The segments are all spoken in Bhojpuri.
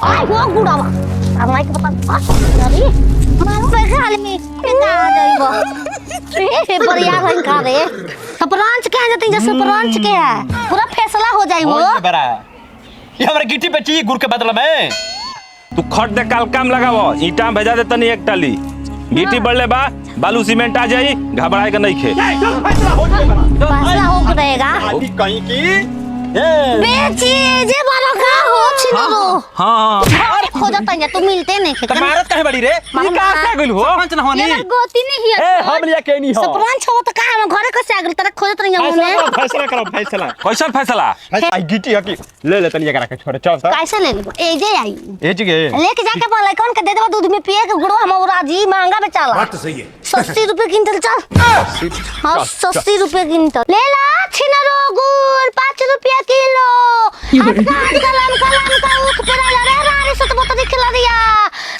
आई वो गुड़ावा अब माइक बता अरे मारो पे खाली में पिता आ जाइबो ए बढ़िया रंग खा रे सरपंच के जतिन जे सरपंच के है पूरा फैसला हो जाई वो बरा ये हमरा गिट्टी पे ची गुड़ के बदला में तू खट दे काल काम लगावो ईटा भेजा दे तनी एक टाली गिट्टी बढ़ले बा बालू सीमेंट आ जाई घबराए के नहीं खे फैसला हो रहेगा कहीं की बेची जे बारो का हो छिनो हां अरे खोजा तंजा तू मिलते नहीं खे भारत कहे बड़ी रे ई का से गइल हो सरपंच न होनी ये गोती नहीं है ए हम लिया के नहीं हो सरपंच हो तो का हम घरे कैसे आगल तेरे खोजत नहीं हूं फैसला करो फैसला कैसन फैसला आई गिट्टी हकी ले ले तनी एकरा के छोड़े चल त कैसे ले लेबो ए जे आई ए जगे लेके जाके अपन लइकन के दे देबो दूध में पिए के गुड़ो हम राजी महंगा बेचाला बात तो सही है 80 रुपए क्विंटल चल हां 80 रुपए क्विंटल ले ला छिनरो गुड़ 5 रुपया किलो कलम का उख पेरा रे रानी से तो बता दिखला दिया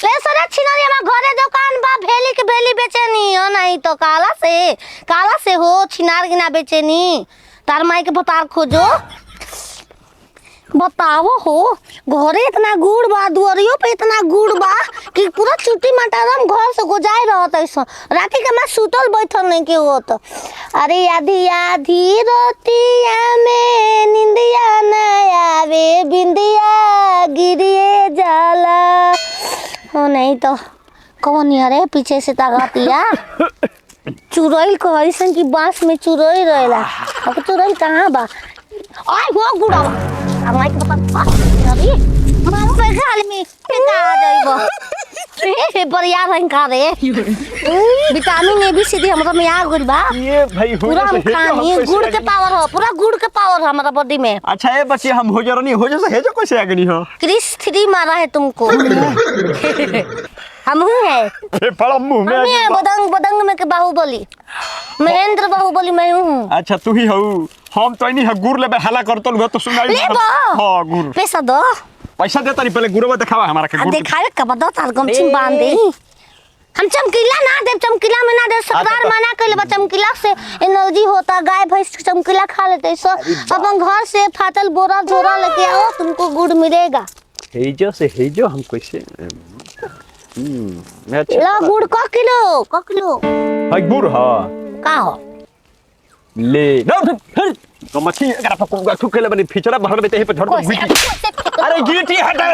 ले सरे छिनरी हम घरे दुकान बा भेली के भेली बेचेनी हो नहीं तो काला से हो छिनार गिना बेचेनी तार माई के बतार खोजो बताओ हो घरे इतना गुड़ बा दुआरियों पे इतना गुड़ बा कि पूरा चुटी मटारम घर से गुजाई रहत ऐसा राती के मैं सुतल बैठल नहीं के होत अरे आधी आधी रोटिया में निंदिया न आवे बिंदिया गिरिए जाला हो नहीं तो कौन यारे पीछे से ताकतिया चुरैल को ऐसन की बांस में चुरैल रहेला अब चुरैल कहाँ बा आई वो गुड़ा अब माइक बता अरे मारो पे खाली में पिता आ जाइबो ए बढ़िया रंग खा रे vitamin A B C D हमरा में आ गइल बा ये भाई हो पूरा हम खानी गुड़ के पावर हो पूरा गुड़ के पावर हमारा बॉडी में अच्छा ये बच्चे हम हो जरनी हो जैसे है जो कैसे आगनी हो क्रिस 3 मारा है तुमको हम हूं है बड़ा मुंह में मैं बदंग में के बाहुबली महेंद्र बाहुबली मैं हूं अच्छा तू ही हो हम तो नहीं है गुड़ लेबे हला करतल हो तो सुनाई हां गुड़ पैसा दो पैसा देता नहीं पहले गुड़वा दिखावा हमारा के गुड़ दिखावे कब दो तार गमछी बांध दे हम चमकीला ना दे चमकीला में ना दे सरकार मना कर ले चमकीला से एनर्जी होता गाय भैंस चमकीला खा लेते सो अपन घर से फाटल बोरा झोरा लेके आओ तुमको गुड़ मिलेगा हेजो से हेजो हम कैसे ला गुड़ का किलो हाय गुड़ हां का हो ले ना फिर तो मच्छी अगर आप को ठुके ले बनी फिचरा बाहर में ते पे धर गिट्टी अरे गिट्टी हटा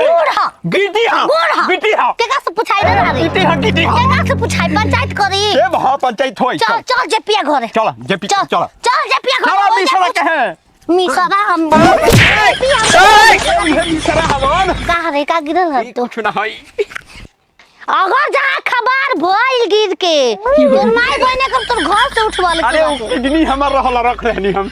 गिट्टी हां गिट्टी हां के का से पूछाई ना रे गिट्टी हां गिट्टी के का से पूछाई पंचायत करी ए भा पंचायत होई चल जेपिया घरे चल जेपिया चल जेपिया घरे चल मिसरा के है मिसरा हम मिसरा हवन का रे का गिरल है तो कुछ ना होई अगर जा खबर भइल गिर के तोर माई बहने कब तोर घर से उठवाल के अरे किडनी हमर रहल रख रहनी हम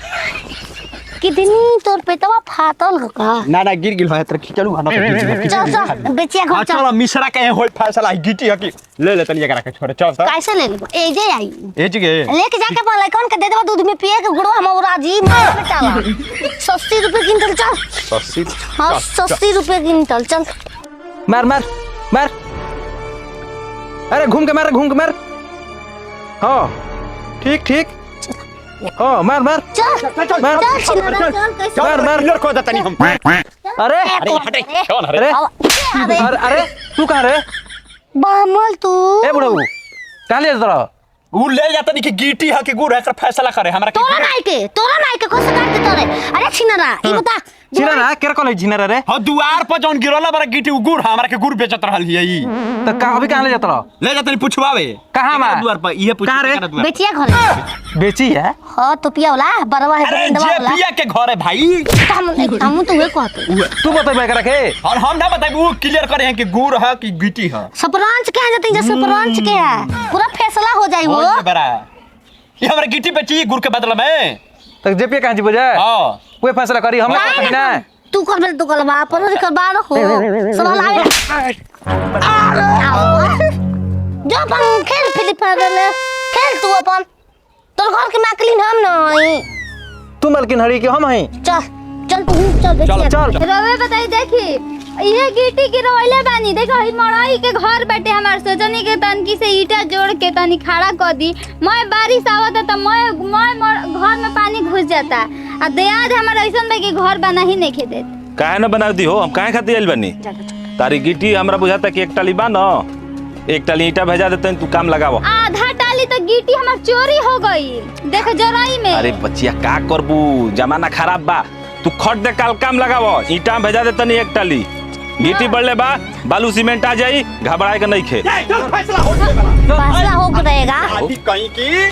किडनी तोर पेटवा फाटल हो का ना गिर गिल है त खिचलू ना चल बेचिया घर चल चल मिसरा के होई फैसला गिट्टी हकी ले ले तनी एकरा के छोड़े चल त कैसे ले लेबो ए जे आई ए जगे लेके जाके अपन लइकन के दे देबो दूध में पिए के गुड़ो हम राजी मार बेचावा 80 रुपए क्विंटल चल 80 हां 80 रुपए क्विंटल चल मार अरे घूम के मार हाँ ठीक हाँ मार चल मार को देता नहीं हम अरे हटे कौन अरे अरे तू कहाँ रे बामल तू ए बुढ़ऊ कहाँ ले जा उ ले जाता नहीं कि गिट्टी है कि गुड़ है फैसला करे हमरा तोरा नाई के कोस काट दे तोरे अरे छिनरा ई बता छिनरा केर कोले छिनरा रे हां दुआर पर जौन गिरला बरा गिट्टी गुड़ हमरा के गुड़ बेचत रहल हिए ई त का अभी कहाँ ले जात रह ले जाता नहीं पूछवावे कहाँ बा दुआर पर इहे पूछ कहाँ रे बेचिया घरे बेची है हां तो पिया वाला बरवा है अरे दवा जे वाला पिया के घरे भाई हम तो वे कहते तू बता एकरा के और हम ना बताई वो क्लियर करे हैं कि गुड़ है कि गिट्टी है सरपंच के जतिन जे सरपंच के है पूरा फैसला हो जाई वो बरा ये हमरा गिट्टी पे ची गुड़ के बदला में तक जेपी कहाँ जी बुझे हां कोई फैसला करी हम ना तू कर बा पर कर बा हो सवाल आवे जो अपन खेल खेल तू अपन तोर घर के माकलिन हम नहीं तू मालकिन हरी के हम हई चल तू चल चल रवे बताई देखी ये गिट्टी की रोइले बानी देखो ई मड़ई के घर बैठे हमार सोचनी के तनकी से ईटा जोड़ के तनी खड़ा कर दी मैं बारिश आवत त मैं घर में पानी घुस जाता आ दयाद हमार ऐसन बा कि घर बना ही नहीं खेदे काहे न बना दी हो हम काहे खातिर आइल बानी जा तारी गिट्टी हमरा बुझाता कि एक टाली बा न, एक टाली ईटा भेजा देते तू काम लगावो। आधा टाली तो गिट्टी हमार चोरी हो गई देख जराई में। अरे बच्चिया का करबू, जमाना खराब बा, तू खट दे काल काम लगावो, ईटा भेजा देते नहीं एक टाली, गिट्टी बढ़ले बा, बालू सीमेंट आ जाई, घबराए के नहीं खे। फैसला हो जाएगा। फैसला हो रहेगा। आदि कहीं की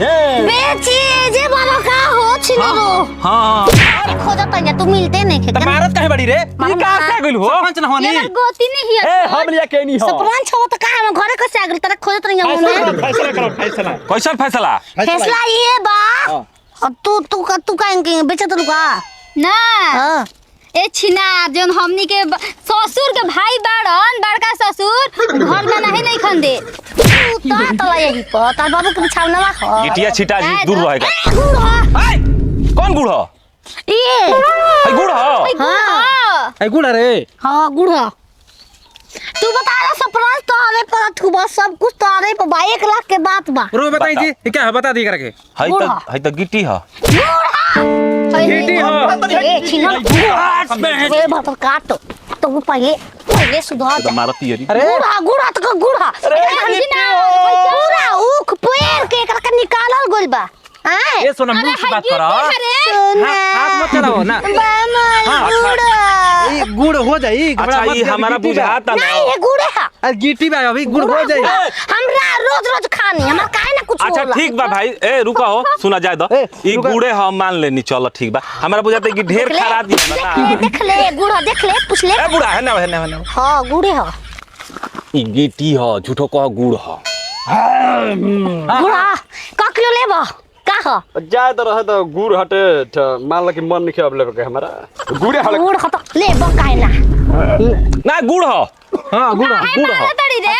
बेची जे बाबा का हो छिनरो। हां अरे खोजत है तू मिलते नहीं खे। मारत काहे बड़ी रे? ई का से गइल हो? सरपंच न होनी। ये गोती नहीं है। ए हम लिया के नहीं हो। सरपंच हो तो का हम घरे कैसे आ गेल तेरा खोजत नहीं हूं मैं। फैसला करो फैसला। कैसा फैसला? फैसला ये बा अब तू कहेंगे बेचत रुका ना हां ए छिना जोन हमनी के ससुर के भाई बाड़न, बड़का ससुर घर में नहीं खंदे। ता तला यही पर तार बाबू के बिछावना हो। गिटिया छिटा जी दूर रहेगा। गुड़ हो हाय कौन गुड़ हो? ये हाय गुड़ हो? हां ए गुड़ रे। हां गुड़ हो। तू बता रहा सरपंच तो हमें पर तू बस सब कुछ तो आ रही पर भाई 1 लाख के बात बा। रो बताई जी ये क्या है बता दी करके। हाय तो गिट्टी हो। गिट्टी हो। ए छिना वे भतर काट तो पहले सुधार तो मारती है। अरे गुड़ा तो गुड़ा पूरा उख पेड़ के एकरा के निकालल गइल बा। हैं ये सोना मुंह से बात करो। हाथ मत चलाओ ना। गुड़ा ये गुड़ हो जाई। अच्छा ये हमारा बुझाता ना। नहीं ये गुड़ है। अरे गिट्टी बा अभी गुड़ हो जाई। हमरा रोज खानी हमरा काहे ना कुछ अच्छा होला। ठीक बा भाई, ए रुका हो, सुना जाए दो। ए, ई रुका। गुड़े हम मान लेनी, चलो ठीक बा। हमारा बुझाता है कि ढेर खरा दिया ना। देख ले गुड़ा देख ले पूछ ले। ए बुढ़ा है ना। हां गुड़े हो। ई गिट्टी हो, झूठो कह गुड़ हो। गुड़ा का किलो लेबा का हो? जाए तो रहे तो गुड़ हटे मान ला कि मन नहीं अब लेके हमारा गुड़े हटे। गुड़ खत लेबा काहे ना। ना गुड़ हो। हां गुड़ गुड़ हो। तड़ी रे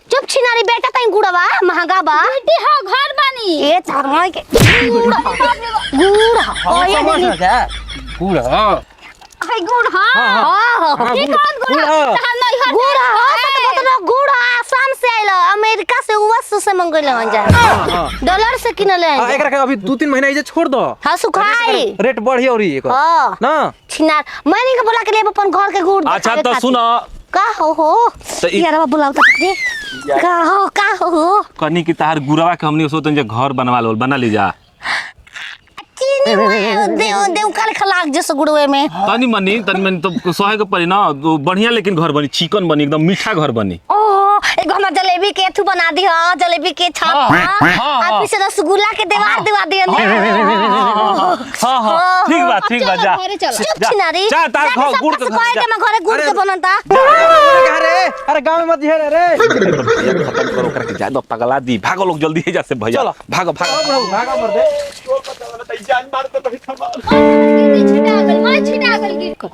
चुप छिनारी बेटा तई गुड़वा महंगा बा। गिट्टी हो घर बानी। ए चारमाई के गुड़ ओ ये समझ जा गुड़ हां हाय गुड़ हां हां ये कौन गुड़ गुड़। हम नहीं हर गुड़ हो तो बता गुड़ आसाम से आइलो अमेरिका से यूएस से मंगइले हन जा डॉलर से किनले हां हन एकरा के अभी 2-3 महीना इजे छोड़ दो। हां सुखाई रेट बढ़ी और ये हां ना छिनार मैंने के बोला के ले अपन घर के गुड़ अच्छा तो सुनो, का हो तो यार बुलाओ तो दे का हो कनी की तार गुड़वा के हमनी सोचन जे घर बनवा लो, बना ली जा। चीनी देव काल खलाक जैसे गुड़वे में तनी मनी तो सहे के पड़ी ना, तो बढ़िया लेकिन घर बनी, चिकन बनी, एकदम मीठा घर बनी। ओह एगो हमरा जलेबी के एथु बना दी हां जलेबी के छाप आ पीछे रसगुल्ला के दीवार दिवा दिया हां ठीक बा जा। घरे चलो। चुप छिनारी जा तार घर गुड़ के कहे के मैं घरे गुड़ के बनता अरे गांव में मत दिहे रे। खत्म करो करके जा दो, पगला दी, भागो लोग जल्दी ही जा से भैया। चलो। भागो भागा मर दे। गिट्टी छिटा गल, मैं छिटा गल गिट्टी।